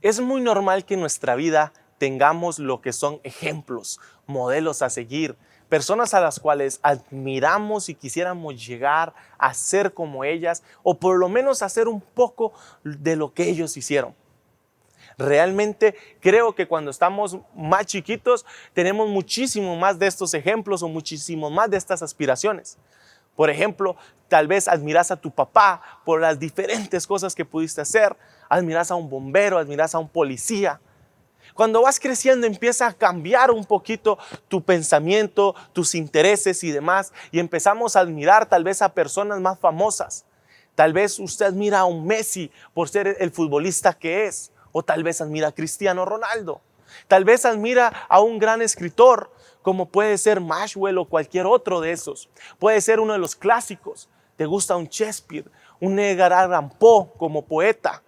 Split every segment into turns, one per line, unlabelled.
Es muy normal que en nuestra vida tengamos lo que son ejemplos, modelos a seguir, personas a las cuales admiramos y quisiéramos llegar a ser como ellas, o por lo menos hacer un poco de lo que ellos hicieron. Realmente creo que cuando estamos más chiquitos tenemos muchísimo más de estos ejemplos o muchísimo más de estas aspiraciones. Por ejemplo, tal vez admiras a tu papá por las diferentes cosas que pudiste hacer, admiras a un bombero, admiras a un policía. Cuando vas creciendo empieza a cambiar un poquito tu pensamiento, tus intereses y demás, y empezamos a admirar tal vez a personas más famosas. Tal vez usted admira a un Messi por ser el futbolista que es, o tal vez admira a Cristiano Ronaldo. Tal vez admira a un gran escritor, como puede ser Maxwell o cualquier otro de esos. Puede ser uno de los clásicos. Te gusta un Shakespeare, un Edgar Allan Poe como poeta.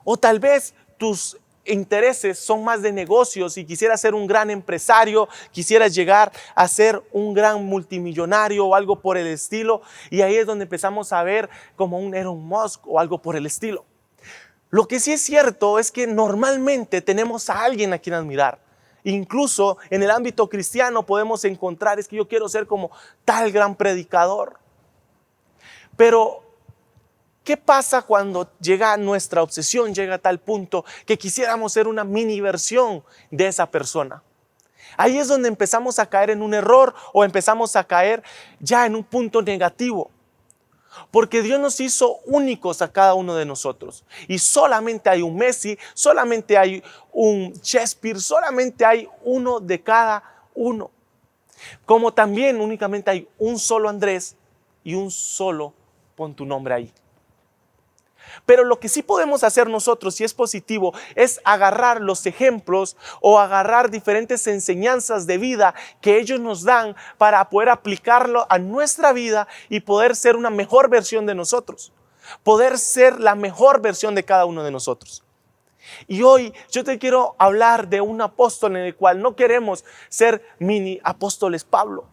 O tal vez tus intereses son más de negocios y quisieras ser un gran empresario, quisieras llegar a ser un gran multimillonario o algo por el estilo, y ahí es donde empezamos a ver como un Elon Musk o algo por el estilo. Lo que sí es cierto es que normalmente tenemos a alguien a quien admirar. Incluso en el ámbito cristiano podemos encontrar, es que yo quiero ser como tal gran predicador. Pero ¿qué pasa cuando llega nuestra obsesión, llega a tal punto que quisiéramos ser una mini versión de esa persona? Ahí es donde empezamos a caer en un error o empezamos a caer ya en un punto negativo. Porque Dios nos hizo únicos a cada uno de nosotros. Y solamente hay un Messi, solamente hay un Shakespeare, solamente hay uno de cada uno. Como también únicamente hay un solo Andrés y un solo pon tu nombre ahí. Pero lo que sí podemos hacer nosotros, si es positivo, es agarrar los ejemplos o agarrar diferentes enseñanzas de vida que ellos nos dan para poder aplicarlo a nuestra vida y poder ser una mejor versión de nosotros. Poder ser la mejor versión de cada uno de nosotros. Y hoy yo te quiero hablar de un apóstol en el cual no queremos ser mini apóstoles Pablo.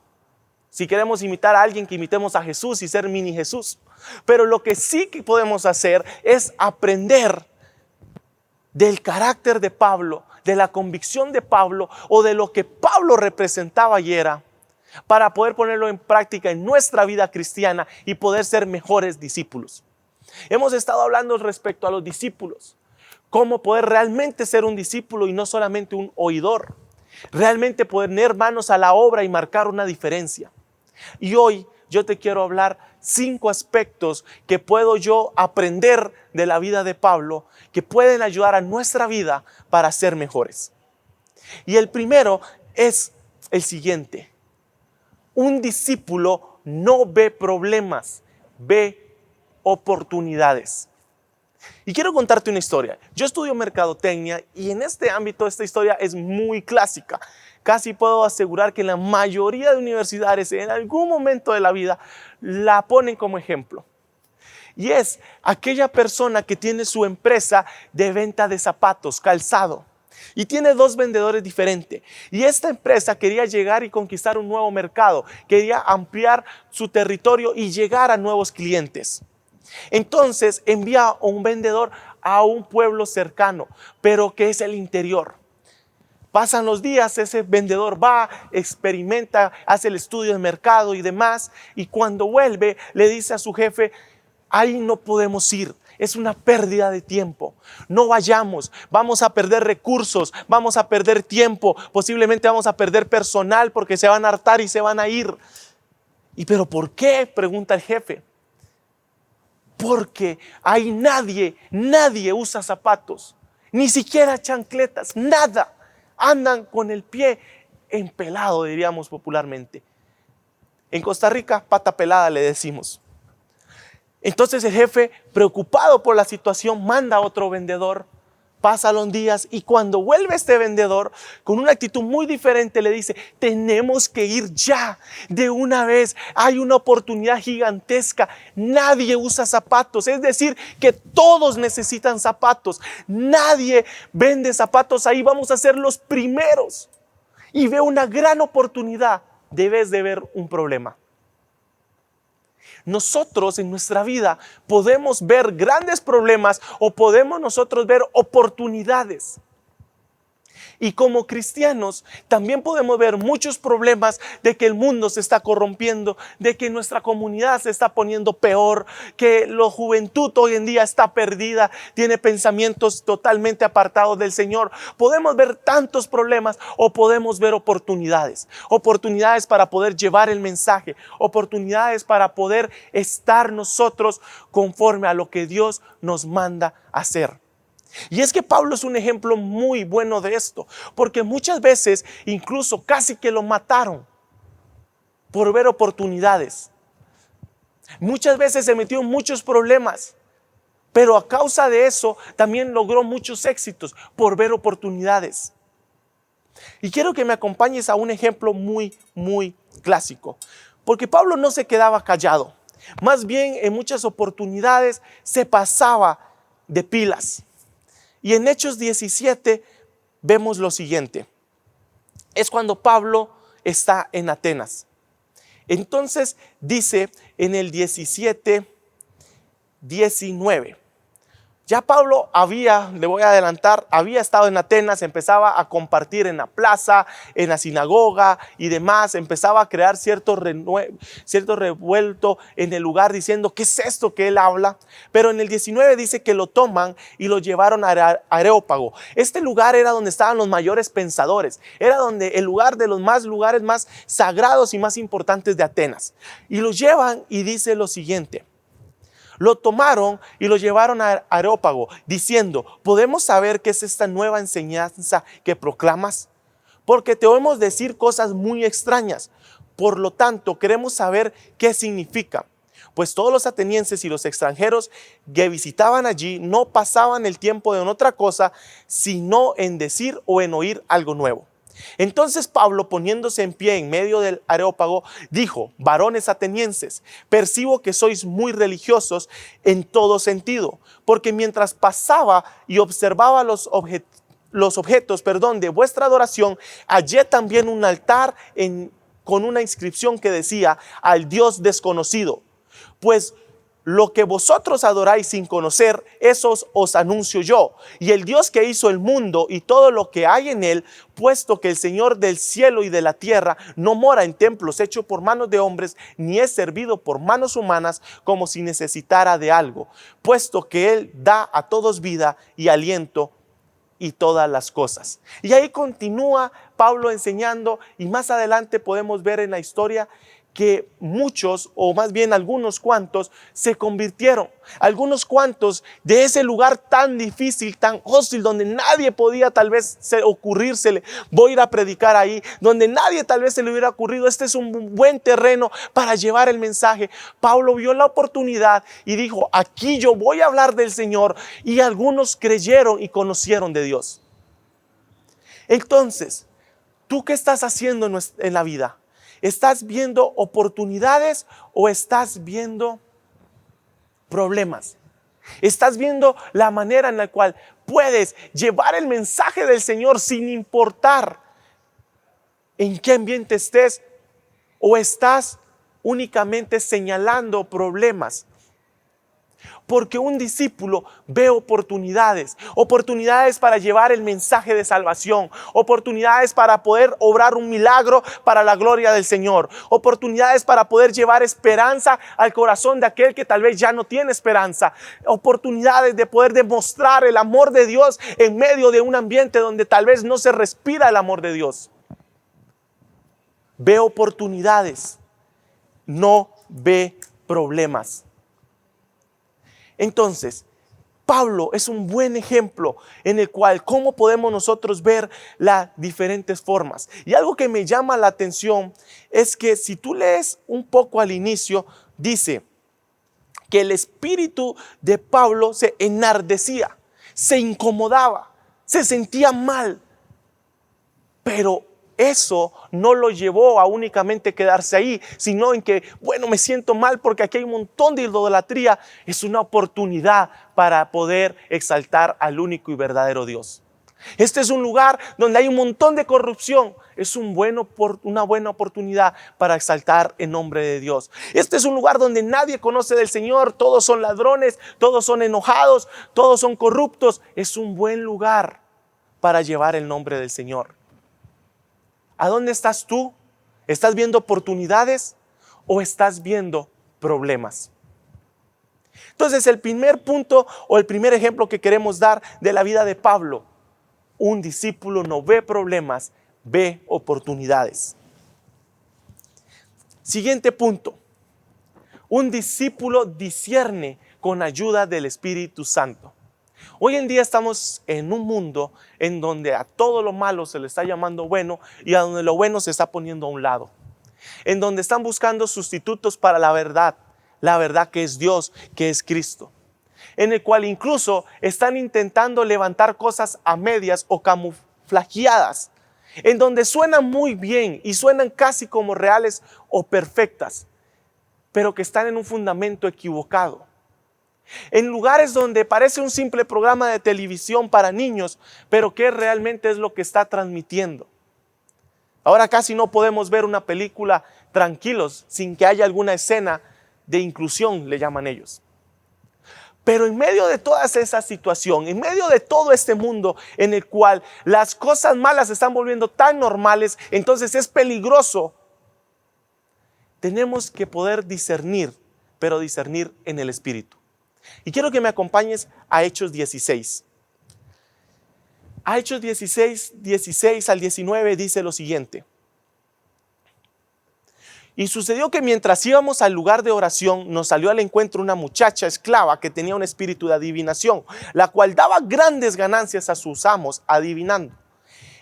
Si queremos imitar a alguien, que imitemos a Jesús y ser mini Jesús. Pero lo que sí que podemos hacer es aprender del carácter de Pablo, de la convicción de Pablo o de lo que Pablo representaba y era, para poder ponerlo en práctica en nuestra vida cristiana y poder ser mejores discípulos. Hemos estado hablando respecto a los discípulos, cómo poder realmente ser un discípulo y no solamente un oidor, realmente poner manos a la obra y marcar una diferencia. Y hoy yo te quiero hablar 5 aspectos que puedo yo aprender de la vida de Pablo, que pueden ayudar a nuestra vida para ser mejores. Y el primero es el siguiente: un discípulo no ve problemas, ve oportunidades. Y quiero contarte una historia. Yo estudio mercadotecnia y en este ámbito esta historia es muy clásica. Casi puedo asegurar que la mayoría de universidades en algún momento de la vida la ponen como ejemplo. Y es aquella persona que tiene su empresa de venta de zapatos, calzado, y tiene 2 vendedores diferentes. Y esta empresa quería llegar y conquistar un nuevo mercado, quería ampliar su territorio y llegar a nuevos clientes. Entonces envía a un vendedor a un pueblo cercano, pero que es el interior. Pasan los días, ese vendedor va, experimenta, hace el estudio de mercado y demás, y cuando vuelve le dice a su jefe: ahí no podemos ir, es una pérdida de tiempo, no vayamos, vamos a perder recursos, vamos a perder tiempo, posiblemente vamos a perder personal porque se van a hartar y se van a ir. ¿Y pero por qué?, pregunta el jefe. Porque ahí nadie usa zapatos, ni siquiera chancletas, nada. Andan con el pie empelado, diríamos popularmente. En Costa Rica, pata pelada le decimos. Entonces el jefe, preocupado por la situación, manda a otro vendedor. Pasan los días y cuando vuelve este vendedor, con una actitud muy diferente, le dice: tenemos que ir ya, de una vez, hay una oportunidad gigantesca, nadie usa zapatos, es decir, que todos necesitan zapatos, nadie vende zapatos ahí, vamos a ser los primeros. Y ve una gran oportunidad, debes de ver un problema. nosotros en nuestra vida podemos ver grandes problemas o podemos nosotros ver oportunidades. Y como cristianos también podemos ver muchos problemas de que el mundo se está corrompiendo, de que nuestra comunidad se está poniendo peor, que la juventud hoy en día está perdida, tiene pensamientos totalmente apartados del Señor. Podemos ver tantos problemas o podemos ver oportunidades. Oportunidades para poder llevar el mensaje, oportunidades para poder estar nosotros conforme a lo que Dios nos manda hacer. Y es que Pablo es un ejemplo muy bueno de esto, porque muchas veces incluso casi que lo mataron por ver oportunidades. Muchas veces se metió en muchos problemas, pero a causa de eso también logró muchos éxitos por ver oportunidades. Y quiero que me acompañes a un ejemplo muy clásico, porque Pablo no se quedaba callado, más bien en muchas oportunidades se pasaba de pilas. Y en Hechos 17 vemos lo siguiente. Es cuando Pablo está en Atenas. Entonces dice en el 17:19. Ya Pablo le voy a adelantar, había estado en Atenas, empezaba a compartir en la plaza, en la sinagoga y demás, empezaba a crear cierto revuelto en el lugar diciendo, ¿qué es esto que él habla? Pero en el 19 dice que lo toman y lo llevaron a Areópago. Este lugar era donde estaban los mayores pensadores, era donde el lugar de los lugares más sagrados y más importantes de Atenas. Y lo llevan y dice lo siguiente. Lo tomaron y lo llevaron a Areópago diciendo, ¿podemos saber qué es esta nueva enseñanza que proclamas? Porque te oímos decir cosas muy extrañas. Por lo tanto, queremos saber qué significa. Pues todos los atenienses y los extranjeros que visitaban allí no pasaban el tiempo en otra cosa, sino en decir o en oír algo nuevo. Entonces Pablo, poniéndose en pie en medio del Areópago, dijo, varones atenienses, percibo que sois muy religiosos en todo sentido, porque mientras pasaba y observaba los objetos de vuestra adoración, hallé también un altar con una inscripción que decía, al Dios desconocido. Pues lo que vosotros adoráis sin conocer, esos os anuncio yo. Y el Dios que hizo el mundo y todo lo que hay en él, puesto que el Señor del cielo y de la tierra no mora en templos hechos por manos de hombres, ni es servido por manos humanas como si necesitara de algo, puesto que él da a todos vida y aliento y todas las cosas. Y ahí continúa Pablo enseñando, y más adelante podemos ver en la historia que muchos, o más bien algunos cuantos, se convirtieron. Algunos cuantos de ese lugar tan difícil, tan hostil, donde nadie podía tal vez ocurrírsele, voy a ir a predicar ahí, donde nadie tal vez se le hubiera ocurrido, este es un buen terreno para llevar el mensaje. Pablo vio la oportunidad y dijo, aquí yo voy a hablar del Señor, y algunos creyeron y conocieron de Dios. Entonces, ¿tú qué estás haciendo en la vida? ¿Estás viendo oportunidades o estás viendo problemas? ¿Estás viendo la manera en la cual puedes llevar el mensaje del Señor sin importar en qué ambiente estés? ¿O estás únicamente señalando problemas? Porque un discípulo ve oportunidades para llevar el mensaje de salvación, oportunidades para poder obrar un milagro para la gloria del Señor, oportunidades para poder llevar esperanza al corazón de aquel que tal vez ya no tiene esperanza, oportunidades de poder demostrar el amor de Dios en medio de un ambiente donde tal vez no se respira el amor de Dios. Ve oportunidades, no ve problemas. Entonces, Pablo es un buen ejemplo en el cual cómo podemos nosotros ver las diferentes formas. Y algo que me llama la atención es que si tú lees un poco al inicio, dice que el espíritu de Pablo se enardecía, se incomodaba, se sentía mal, pero eso no lo llevó a únicamente quedarse ahí, sino en que, bueno, me siento mal porque aquí hay un montón de idolatría. Es una oportunidad para poder exaltar al único y verdadero Dios. Este es un lugar donde hay un montón de corrupción. Es una buena oportunidad para exaltar el nombre de Dios. Este es un lugar donde nadie conoce del Señor. Todos son ladrones, todos son enojados, todos son corruptos. Es un buen lugar para llevar el nombre del Señor. ¿A dónde estás tú? ¿Estás viendo oportunidades o estás viendo problemas? Entonces, el primer punto o el primer ejemplo que queremos dar de la vida de Pablo: un discípulo no ve problemas, ve oportunidades. Siguiente punto: un discípulo discierne con ayuda del Espíritu Santo. Hoy en día estamos en un mundo en donde a todo lo malo se le está llamando bueno y a donde lo bueno se está poniendo a un lado. En donde están buscando sustitutos para la verdad que es Dios, que es Cristo. En el cual incluso están intentando levantar cosas a medias o camuflajeadas, en donde suenan muy bien y suenan casi como reales o perfectas, pero que están en un fundamento equivocado. En lugares donde parece un simple programa de televisión para niños, pero que realmente es lo que está transmitiendo. Ahora casi no podemos ver una película tranquilos sin que haya alguna escena de inclusión, le llaman ellos. Pero en medio de toda esa situación, en medio de todo este mundo en el cual las cosas malas se están volviendo tan normales, entonces es peligroso. Tenemos que poder discernir, pero discernir en el Espíritu. Y quiero que me acompañes a Hechos 16. A Hechos 16 al 19 dice lo siguiente: y sucedió que mientras íbamos al lugar de oración, nos salió al encuentro una muchacha esclava que tenía un espíritu de adivinación, la cual daba grandes ganancias a sus amos adivinando.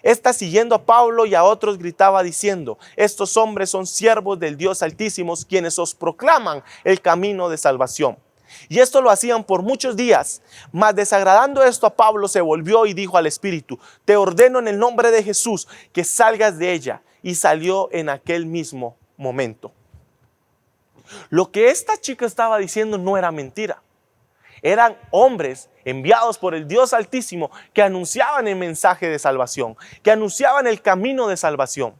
Esta, siguiendo a Pablo y a otros, gritaba diciendo: estos hombres son siervos del Dios Altísimo, quienes os proclaman el camino de salvación. Y esto lo hacían por muchos días. Mas desagradando esto a Pablo, se volvió y dijo al espíritu: te ordeno en el nombre de Jesús que salgas de ella. Y salió en aquel mismo momento. Lo que esta chica estaba diciendo no era mentira. Eran hombres enviados por el Dios Altísimo que anunciaban el mensaje de salvación, que anunciaban el camino de salvación.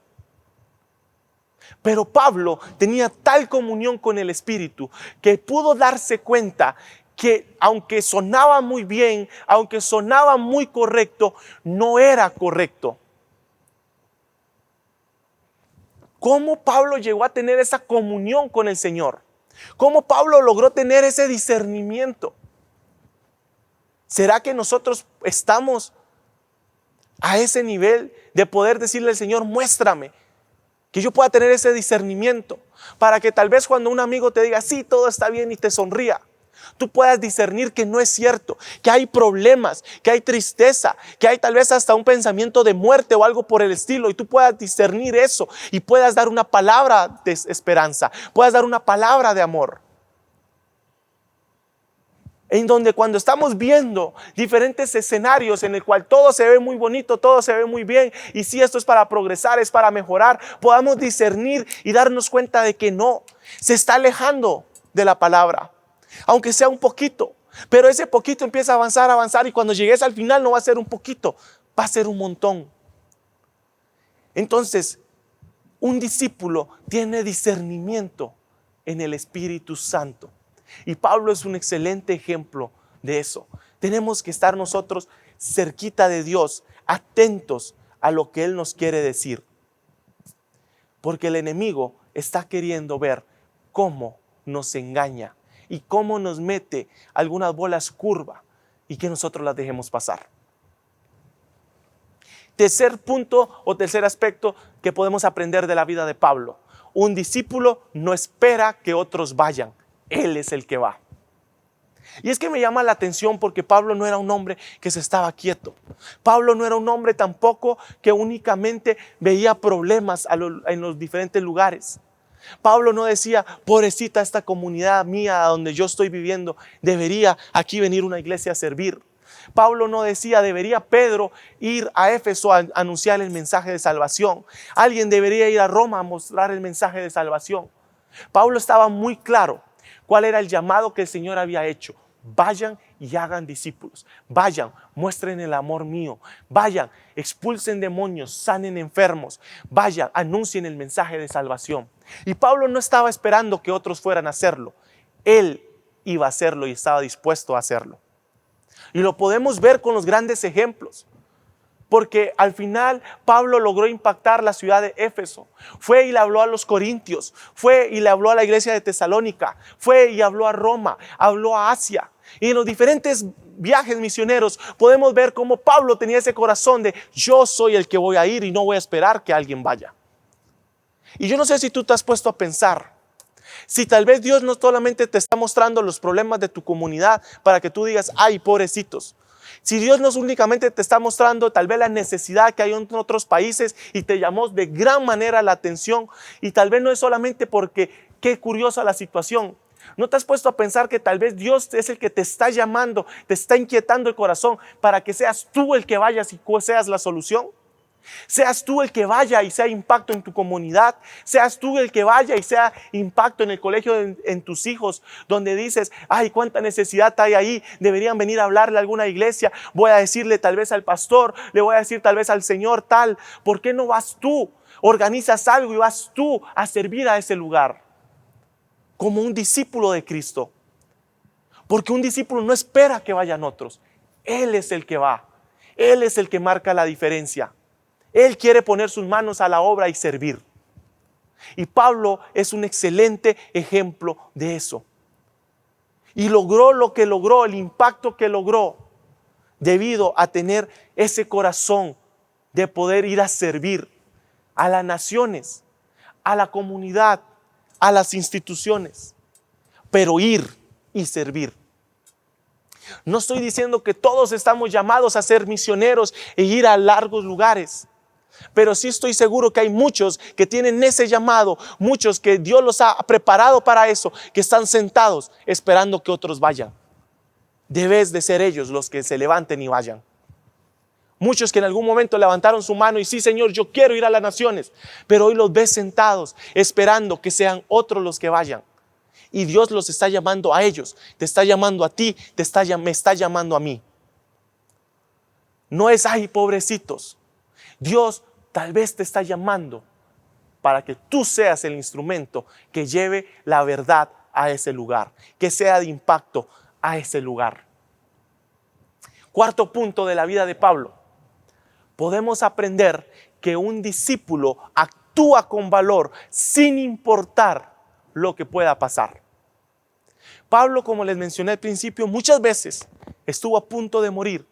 Pero Pablo tenía tal comunión con el Espíritu que pudo darse cuenta que aunque sonaba muy bien, aunque sonaba muy correcto, no era correcto. ¿Cómo Pablo llegó a tener esa comunión con el Señor? ¿Cómo Pablo logró tener ese discernimiento? ¿Será que nosotros estamos a ese nivel de poder decirle al Señor: muéstrame? Que yo pueda tener ese discernimiento para que tal vez cuando un amigo te diga sí, todo está bien y te sonría, tú puedas discernir que no es cierto, que hay problemas, que hay tristeza, que hay tal vez hasta un pensamiento de muerte o algo por el estilo, y tú puedas discernir eso y puedas dar una palabra de esperanza, puedas dar una palabra de amor. En donde cuando estamos viendo diferentes escenarios en el cual todo se ve muy bonito, todo se ve muy bien, y si esto es para progresar, es para mejorar, podamos discernir y darnos cuenta de que no, se está alejando de la palabra, aunque sea un poquito, pero ese poquito empieza a avanzar, y cuando llegues al final no va a ser un poquito, va a ser un montón. Entonces, un discípulo tiene discernimiento en el Espíritu Santo. Y Pablo es un excelente ejemplo de eso. Tenemos que estar nosotros cerquita de Dios, atentos a lo que Él nos quiere decir. Porque el enemigo está queriendo ver cómo nos engaña y cómo nos mete algunas bolas curvas y que nosotros las dejemos pasar. Tercer punto o tercer aspecto que podemos aprender de la vida de Pablo: un discípulo no espera que otros vayan. Él es el que va. Y es que me llama la atención porque Pablo no era un hombre que se estaba quieto. Pablo no era un hombre tampoco que únicamente veía problemas en los diferentes lugares. Pablo no decía: pobrecita esta comunidad mía donde yo estoy viviendo, debería aquí venir una iglesia a servir. Pablo no decía: debería Pedro ir a Éfeso a anunciar el mensaje de salvación. Alguien debería ir a Roma a mostrar el mensaje de salvación. Pablo estaba muy claro cuál era el llamado que el Señor había hecho: vayan y hagan discípulos. Vayan, muestren el amor mío. Vayan, expulsen demonios, sanen enfermos. Vayan, anuncien el mensaje de salvación. Y Pablo no estaba esperando que otros fueran a hacerlo. Él iba a hacerlo y estaba dispuesto a hacerlo. Y lo podemos ver con los grandes ejemplos. Porque al final Pablo logró impactar la ciudad de Éfeso. Fue y le habló a los corintios. Fue y le habló a la iglesia de Tesalónica. Fue y habló a Roma. Habló a Asia. Y en los diferentes viajes misioneros podemos ver cómo Pablo tenía ese corazón de yo soy el que voy a ir y no voy a esperar que alguien vaya. Y yo no sé si tú te has puesto a pensar, si tal vez Dios no solamente te está mostrando los problemas de tu comunidad para que tú digas, ay, pobrecitos. Si Dios no únicamente te está mostrando tal vez la necesidad que hay en otros países y te llamó de gran manera la atención, y tal vez no es solamente porque qué curiosa la situación. ¿No te has puesto a pensar que tal vez Dios es el que te está llamando, te está inquietando el corazón para que seas tú el que vayas y seas la solución? Seas tú el que vaya y sea impacto en tu comunidad. Seas tú el que vaya y sea impacto en el colegio en tus hijos, donde dices, ay, cuánta necesidad hay ahí, deberían venir a hablarle a alguna iglesia. Voy a decirle tal vez al pastor, le voy a decir tal vez al Señor tal. ¿Por qué no vas tú? Organizas algo y vas tú a servir a ese lugar como un discípulo de Cristo. Porque un discípulo no espera que vayan otros. Él es el que va. Él es el que marca la diferencia. Él quiere poner sus manos a la obra y servir. Y Pablo es un excelente ejemplo de eso. Y logró lo que logró, el impacto que logró, debido a tener ese corazón de poder ir a servir a las naciones, a la comunidad, a las instituciones, pero ir y servir. No estoy diciendo que todos estamos llamados a ser misioneros e ir a largos lugares. Pero sí estoy seguro que hay muchos que tienen ese llamado, muchos que Dios los ha preparado para eso, que están sentados esperando que otros vayan. Debes de ser ellos los que se levanten y vayan. Muchos que en algún momento levantaron su mano y sí, Señor, yo quiero ir a las naciones, pero hoy los ves sentados esperando que sean otros los que vayan. Y Dios los está llamando a ellos, te está llamando a ti, me está llamando a mí. No es, ay, pobrecitos. Dios tal vez te está llamando para que tú seas el instrumento que lleve la verdad a ese lugar, que sea de impacto a ese lugar. Cuarto punto de la vida de Pablo. Podemos aprender que un discípulo actúa con valor sin importar lo que pueda pasar. Pablo, como les mencioné al principio, muchas veces estuvo a punto de morir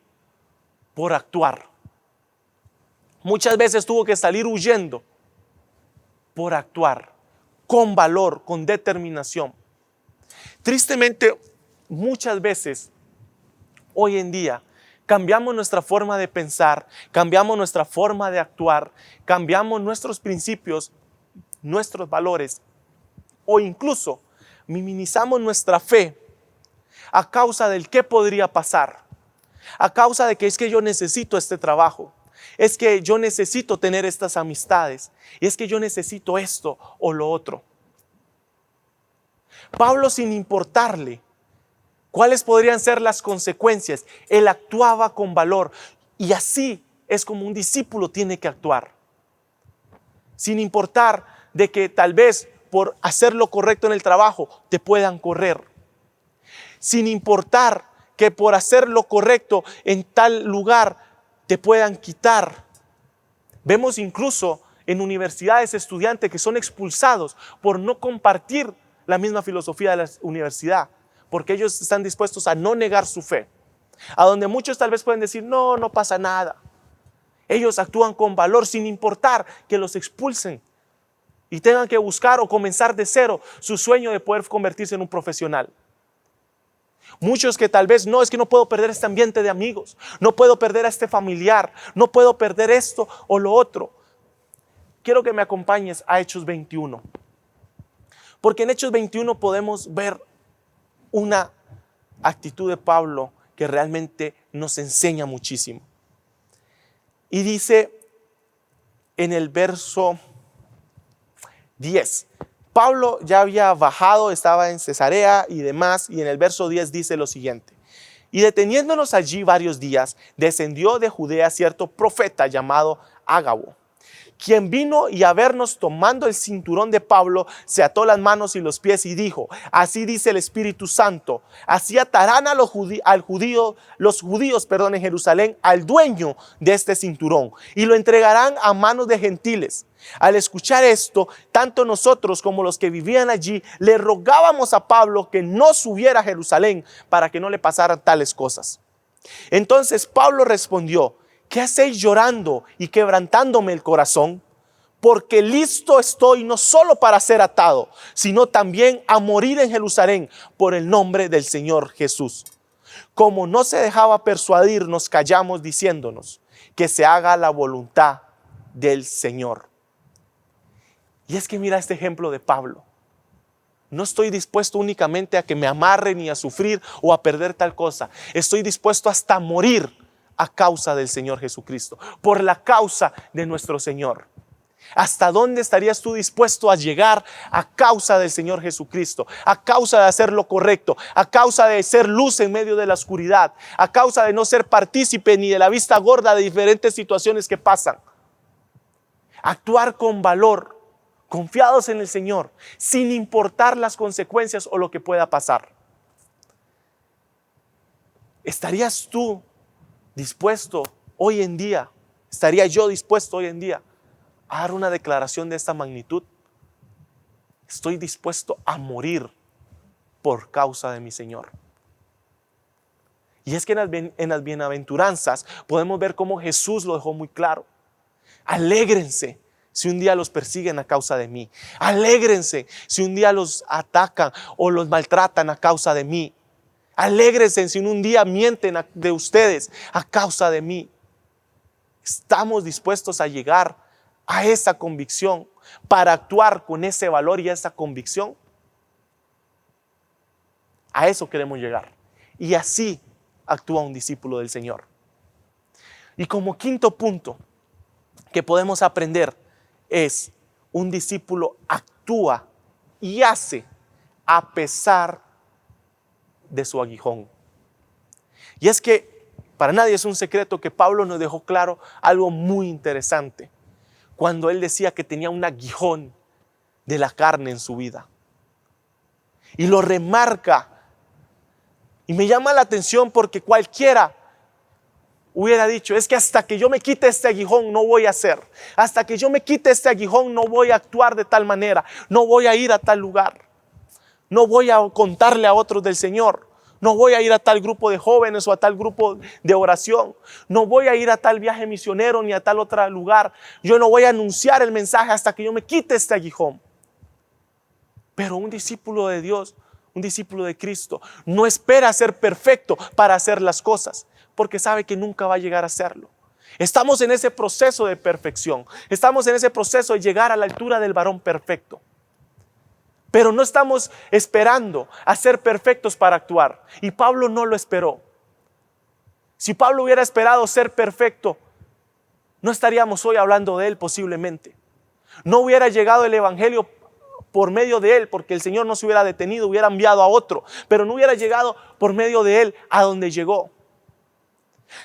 por actuar. Muchas veces tuvo que salir huyendo por actuar con valor, con determinación. Tristemente, muchas veces hoy en día cambiamos nuestra forma de pensar, cambiamos nuestra forma de actuar, cambiamos nuestros principios, nuestros valores, o incluso minimizamos nuestra fe a causa del qué podría pasar, a causa de que es que yo necesito este trabajo. Es que yo necesito tener estas amistades. Y es que yo necesito esto o lo otro. Pablo, sin importarle cuáles podrían ser las consecuencias, él actuaba con valor. Y así es como un discípulo tiene que actuar. Sin importar de que tal vez por hacer lo correcto en el trabajo te puedan correr. Sin importar que por hacer lo correcto en tal lugar te puedan quitar. Vemos incluso en universidades estudiantes que son expulsados por no compartir la misma filosofía de la universidad, porque ellos están dispuestos a no negar su fe. A donde muchos tal vez pueden decir, no, no pasa nada. Ellos actúan con valor sin importar que los expulsen y tengan que buscar o comenzar de cero su sueño de poder convertirse en un profesional. Muchos que tal vez no, es que no puedo perder este ambiente de amigos, no puedo perder a este familiar, no puedo perder esto o lo otro. Quiero que me acompañes a Hechos 21, porque en Hechos 21 podemos ver una actitud de Pablo que realmente nos enseña muchísimo. Y dice en el verso 10, Pablo ya había bajado, estaba en Cesarea y demás, y en el verso 10 dice lo siguiente: Y deteniéndonos allí varios días, descendió de Judea cierto profeta llamado Ágabo, quien vino y a vernos tomando el cinturón de Pablo, se ató las manos y los pies y dijo: así dice el Espíritu Santo, así atarán a los judíos en Jerusalén al dueño de este cinturón y lo entregarán a manos de gentiles. Al escuchar esto, tanto nosotros como los que vivían allí le rogábamos a Pablo que no subiera a Jerusalén para que no le pasaran tales cosas. Entonces Pablo respondió: ¿qué hacéis llorando y quebrantándome el corazón? Porque listo estoy no solo para ser atado, sino también a morir en Jerusalén por el nombre del Señor Jesús. Como no se dejaba persuadir, nos callamos diciéndonos: que se haga la voluntad del Señor. Y es que mira este ejemplo de Pablo. No estoy dispuesto únicamente a que me amarren y a sufrir o a perder tal cosa. Estoy dispuesto hasta morir a causa del Señor Jesucristo, por la causa de nuestro Señor. ¿Hasta dónde estarías tú dispuesto a llegar a causa del Señor Jesucristo? A causa de hacer lo correcto, a causa de ser luz en medio de la oscuridad, a causa de no ser partícipe ni de la vista gorda de diferentes situaciones que pasan. Actuar con valor, confiados en el Señor, sin importar las consecuencias o lo que pueda pasar. ¿Estarías tú dispuesto hoy en día? ¿Estaría yo dispuesto hoy en día a dar una declaración de esta magnitud? Estoy dispuesto a morir por causa de mi Señor. Y es que en las bienaventuranzas podemos ver cómo Jesús lo dejó muy claro. Alégrense si un día los persiguen a causa de mí. Alégrense si un día los atacan o los maltratan a causa de mí. Alégrense si un día mienten de ustedes a causa de mí. ¿Estamos dispuestos a llegar a esa convicción para actuar con ese valor y esa convicción? A eso queremos llegar. Y así actúa un discípulo del Señor. Y como quinto punto que podemos aprender es: un discípulo actúa y hace a pesar de su aguijón. Y es que para nadie es un secreto que Pablo nos dejó claro algo muy interesante cuando él decía que tenía un aguijón de la carne en su vida. Y lo remarca. Y me llama la atención porque cualquiera hubiera dicho: es que hasta que yo me quite este aguijón no voy a hacer. Hasta que yo me quite este aguijón no voy a actuar de tal manera. No voy a ir a tal lugar. No voy a contarle a otros del Señor. No voy a ir a tal grupo de jóvenes o a tal grupo de oración. No voy a ir a tal viaje misionero ni a tal otro lugar. Yo no voy a anunciar el mensaje hasta que yo me quite este aguijón. Pero un discípulo de Dios, un discípulo de Cristo, no espera ser perfecto para hacer las cosas, porque sabe que nunca va a llegar a serlo. Estamos en ese proceso de perfección. Estamos en ese proceso de llegar a la altura del varón perfecto. Pero no estamos esperando a ser perfectos para actuar. Y Pablo no lo esperó. Si Pablo hubiera esperado ser perfecto, no estaríamos hoy hablando de él posiblemente. No hubiera llegado el evangelio por medio de él, porque el Señor no se hubiera detenido, hubiera enviado a otro. Pero no hubiera llegado por medio de él a donde llegó.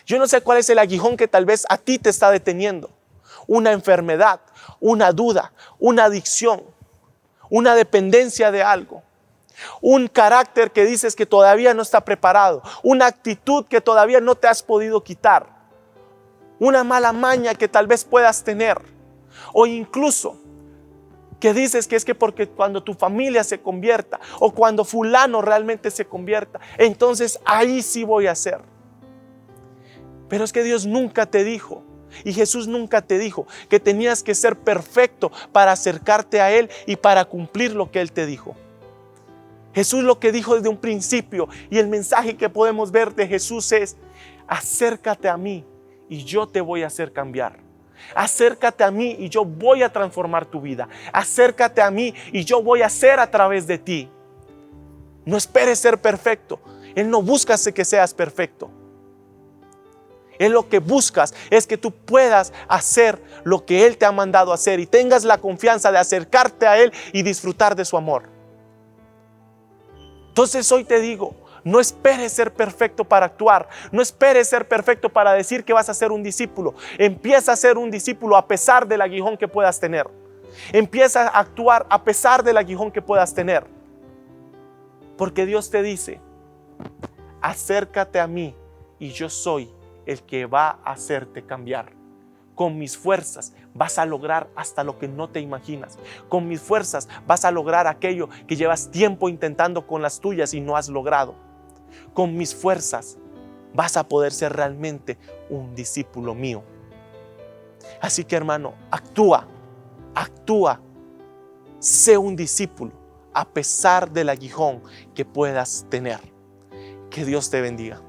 Yo no sé cuál es el aguijón que tal vez a ti te está deteniendo. Una enfermedad, una duda, una adicción, una dependencia de algo, un carácter que dices que todavía no está preparado, una actitud que todavía no te has podido quitar, una mala maña que tal vez puedas tener, o incluso que dices que es que porque cuando tu familia se convierta o cuando fulano realmente se convierta, entonces ahí sí voy a hacer. Pero es que Dios nunca te dijo, y Jesús nunca te dijo que tenías que ser perfecto para acercarte a Él y para cumplir lo que Él te dijo. Jesús lo que dijo desde un principio, y el mensaje que podemos ver de Jesús es: acércate a mí y yo te voy a hacer cambiar. Acércate a mí y yo voy a transformar tu vida. Acércate a mí y yo voy a hacer a través de ti. No esperes ser perfecto. Él no busca que seas perfecto. Él lo que buscas es que tú puedas hacer lo que Él te ha mandado hacer y tengas la confianza de acercarte a Él y disfrutar de su amor. Entonces hoy te digo, No esperes ser perfecto para actuar. No esperes ser perfecto para decir que vas a ser un discípulo. Empieza a ser un discípulo a pesar del aguijón que puedas tener. Empieza a actuar a pesar del aguijón que puedas tener. Porque Dios te dice: acércate a mí y yo soy el que va a hacerte cambiar. Con mis fuerzas vas a lograr hasta lo que no te imaginas. Con mis fuerzas vas a lograr aquello que llevas tiempo intentando con las tuyas y no has logrado. Con mis fuerzas vas a poder ser realmente un discípulo mío. Así que, hermano, actúa, sé un discípulo a pesar del aguijón que puedas tener. Que Dios te bendiga.